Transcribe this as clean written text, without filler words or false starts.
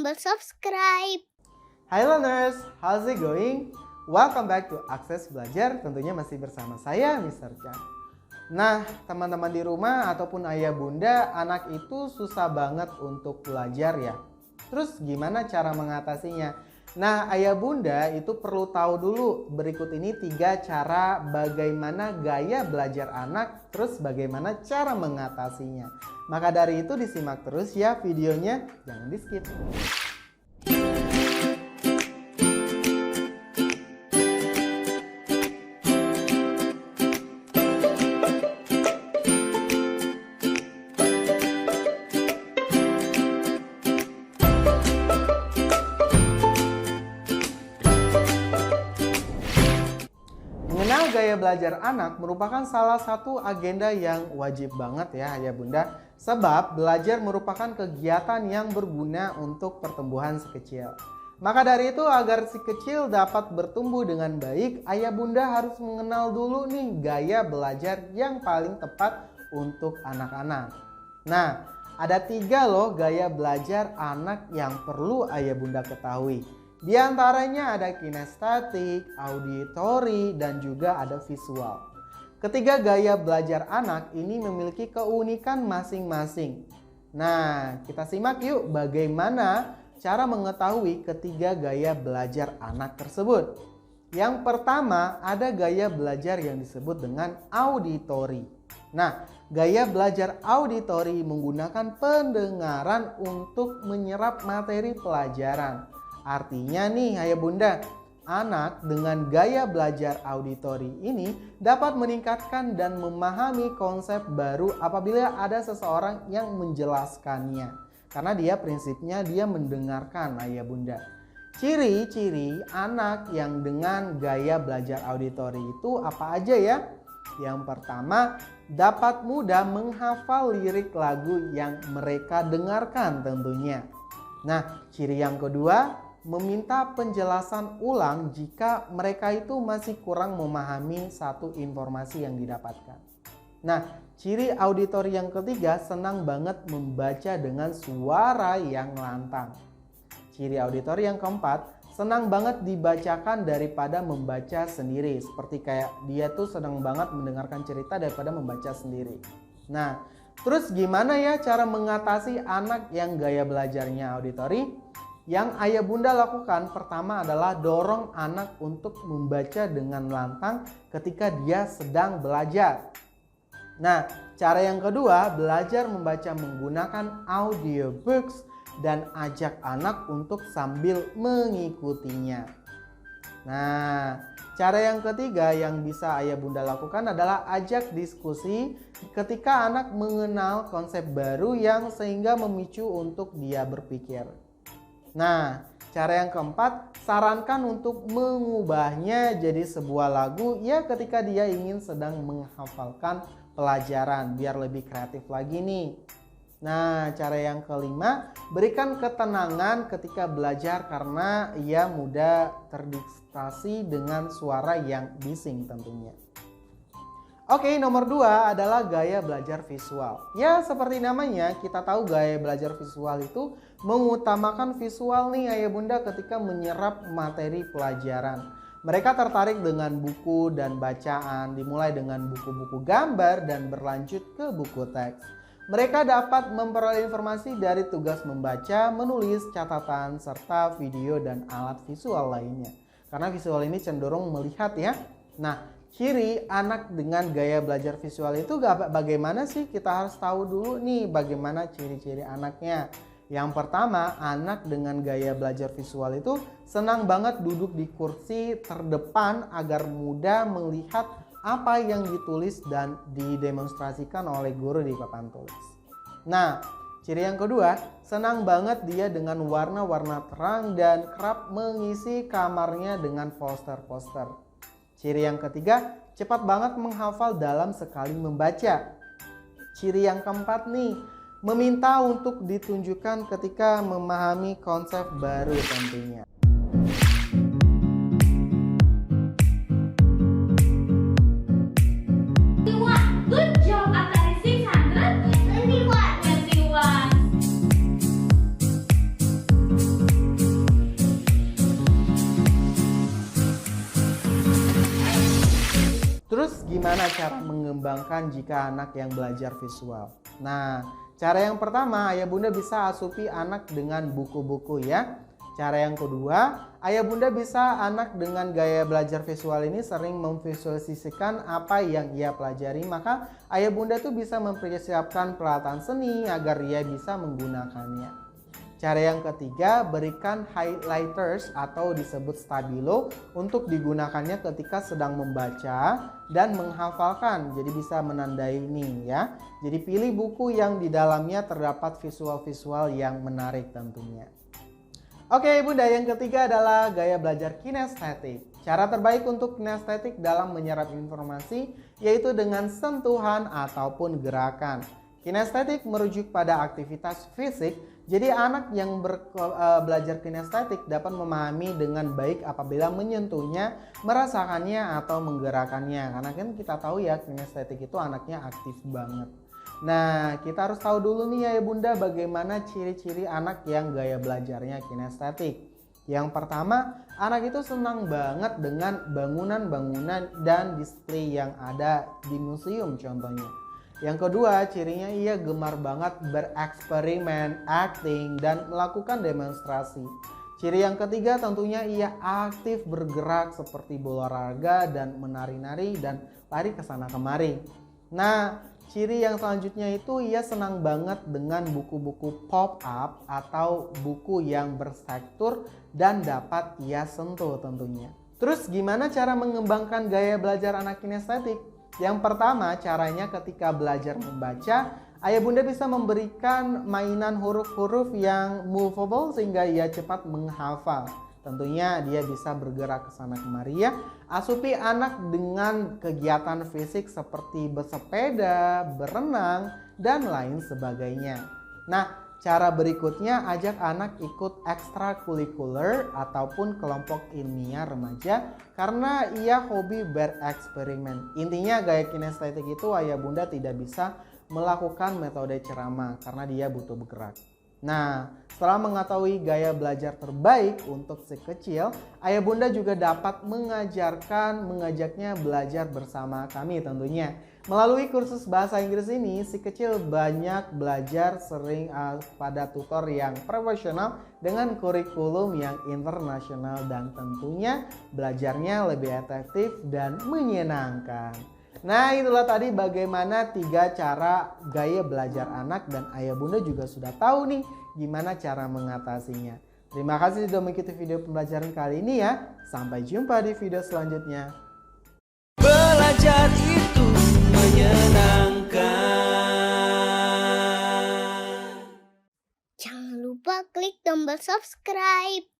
tombol subscribe. Hai learners, how's it going? Welcome back to Akses Belajar, tentunya masih bersama saya Mr. Chan. Nah, teman-teman di rumah ataupun ayah bunda, anak itu susah banget untuk belajar ya. Terus gimana cara mengatasinya? Nah, ayah bunda itu perlu tahu dulu berikut ini 3 cara bagaimana gaya belajar anak, terus bagaimana cara mengatasinya. Maka dari itu disimak terus ya videonya, jangan di skip. Mengenal gaya belajar anak merupakan salah satu agenda yang wajib banget ya ayah bunda. Sebab belajar merupakan kegiatan yang berguna untuk pertumbuhan si kecil. Maka dari itu agar si kecil dapat bertumbuh dengan baik, ayah bunda harus mengenal dulu nih gaya belajar yang paling tepat untuk anak-anak. Nah, ada 3 loh gaya belajar anak yang perlu ayah bunda ketahui. Di antaranya ada kinestetik, auditori, dan juga ada visual. Ketiga gaya belajar anak ini memiliki keunikan masing-masing. Nah, kita simak yuk bagaimana cara mengetahui ketiga gaya belajar anak tersebut. Yang pertama ada gaya belajar yang disebut dengan auditori. Nah, gaya belajar auditori menggunakan pendengaran untuk menyerap materi pelajaran. Artinya nih ayah bunda, anak dengan gaya belajar auditori ini dapat meningkatkan dan memahami konsep baru apabila ada seseorang yang menjelaskannya. Karena dia prinsipnya dia mendengarkan ayah bunda. Ciri-ciri anak yang dengan gaya belajar auditori itu apa aja ya? Yang pertama, dapat mudah menghafal lirik lagu yang mereka dengarkan tentunya. Nah, ciri yang kedua, meminta penjelasan ulang jika mereka itu masih kurang memahami satu informasi yang didapatkan. Nah, ciri auditori yang ketiga, senang banget membaca dengan suara yang lantang. Ciri auditori yang keempat, senang banget dibacakan daripada membaca sendiri. Seperti kayak dia tuh senang banget mendengarkan cerita daripada membaca sendiri. Nah, terus gimana ya cara mengatasi anak yang gaya belajarnya auditori? Yang ayah bunda lakukan pertama adalah dorong anak untuk membaca dengan lantang ketika dia sedang belajar. Nah, cara yang kedua, belajar membaca menggunakan audiobooks dan ajak anak untuk sambil mengikutinya. Nah, cara yang ketiga yang bisa ayah bunda lakukan adalah ajak diskusi ketika anak mengenal konsep baru yang sehingga memicu untuk dia berpikir. Nah, cara yang keempat, sarankan untuk mengubahnya jadi sebuah lagu ya ketika dia ingin sedang menghafalkan pelajaran biar lebih kreatif lagi nih. Nah, cara yang kelima, berikan ketenangan ketika belajar karena ia mudah terdistraksi dengan suara yang bising tentunya. Oke, nomor 2 adalah gaya belajar visual. Ya, seperti namanya, kita tahu gaya belajar visual itu mengutamakan visual nih ayah bunda ketika menyerap materi pelajaran. Mereka tertarik dengan buku dan bacaan, dimulai dengan buku-buku gambar dan berlanjut ke buku teks. Mereka dapat memperoleh informasi dari tugas membaca, menulis, catatan, serta video dan alat visual lainnya. Karena visual ini cenderung melihat ya. Nah, ciri anak dengan gaya belajar visual itu bagaimana sih? Kita harus tahu dulu nih bagaimana ciri-ciri anaknya. Yang pertama, anak dengan gaya belajar visual itu senang banget duduk di kursi terdepan agar mudah melihat apa yang ditulis dan didemonstrasikan oleh guru di papan tulis. Nah, ciri yang kedua, senang banget dia dengan warna-warna terang dan kerap mengisi kamarnya dengan poster-poster. Ciri yang ketiga, cepat banget menghafal dalam sekali membaca. Ciri yang keempat nih, meminta untuk ditunjukkan ketika memahami konsep baru tentunya. Good job, Atari 600. 21. Terus gimana cara mengembangkan jika anak yang belajar visual? Nah, cara yang pertama, ayah bunda bisa asupi anak dengan buku-buku ya. Cara yang kedua, ayah bunda bisa anak dengan gaya belajar visual ini sering memvisualisasikan apa yang ia pelajari. Maka ayah bunda tuh bisa mempersiapkan peralatan seni agar ia bisa menggunakannya. Cara yang ketiga, berikan highlighters atau disebut stabilo untuk digunakannya ketika sedang membaca dan menghafalkan. Jadi bisa menandai ini ya. Jadi pilih buku yang di dalamnya terdapat visual-visual yang menarik tentunya. Oke bunda, yang ketiga adalah gaya belajar kinestetik. Cara terbaik untuk kinestetik dalam menyerap informasi yaitu dengan sentuhan ataupun gerakan. Kinestetik merujuk pada aktivitas fisik, jadi anak yang belajar kinestetik dapat memahami dengan baik apabila menyentuhnya, merasakannya atau menggerakkannya. Karena kan kita tahu ya kinestetik itu anaknya aktif banget. Nah, kita harus tahu dulu nih ya bunda bagaimana ciri-ciri anak yang gaya belajarnya kinestetik. Yang pertama, anak itu senang banget dengan bangunan-bangunan dan display yang ada di museum contohnya. Yang kedua, cirinya ia gemar banget bereksperimen, acting, dan melakukan demonstrasi. Ciri yang ketiga tentunya ia aktif bergerak seperti berolahraga dan menari-nari dan lari ke sana kemari. Nah, ciri yang selanjutnya itu ia senang banget dengan buku-buku pop-up atau buku yang berstruktur dan dapat ia sentuh tentunya. Terus gimana cara mengembangkan gaya belajar anak kinestetik? Yang pertama, caranya ketika belajar membaca, ayah bunda bisa memberikan mainan huruf-huruf yang movable sehingga ia cepat menghafal. Tentunya dia bisa bergerak ke sana kemari ya. Asupi anak dengan kegiatan fisik seperti bersepeda, berenang, dan lain sebagainya. Nah, cara berikutnya ajak anak ikut ekstrakurikuler ataupun kelompok ilmiah remaja karena ia hobi bereksperimen. Intinya gaya kinestetik itu ayah bunda tidak bisa melakukan metode ceramah karena dia butuh bergerak. Nah, setelah mengetahui gaya belajar terbaik untuk si kecil, ayah bunda juga dapat mengajaknya belajar bersama kami tentunya. Melalui kursus bahasa Inggris ini, si kecil banyak belajar sering pada tutor yang profesional dengan kurikulum yang internasional dan tentunya belajarnya lebih efektif dan menyenangkan. Nah, itulah tadi bagaimana 3 cara gaya belajar anak dan ayah bunda juga sudah tahu nih gimana cara mengatasinya. Terima kasih sudah mengikuti video pembelajaran kali ini ya. Sampai jumpa di video selanjutnya. Belajar itu menyenangkan. Jangan lupa klik tombol subscribe.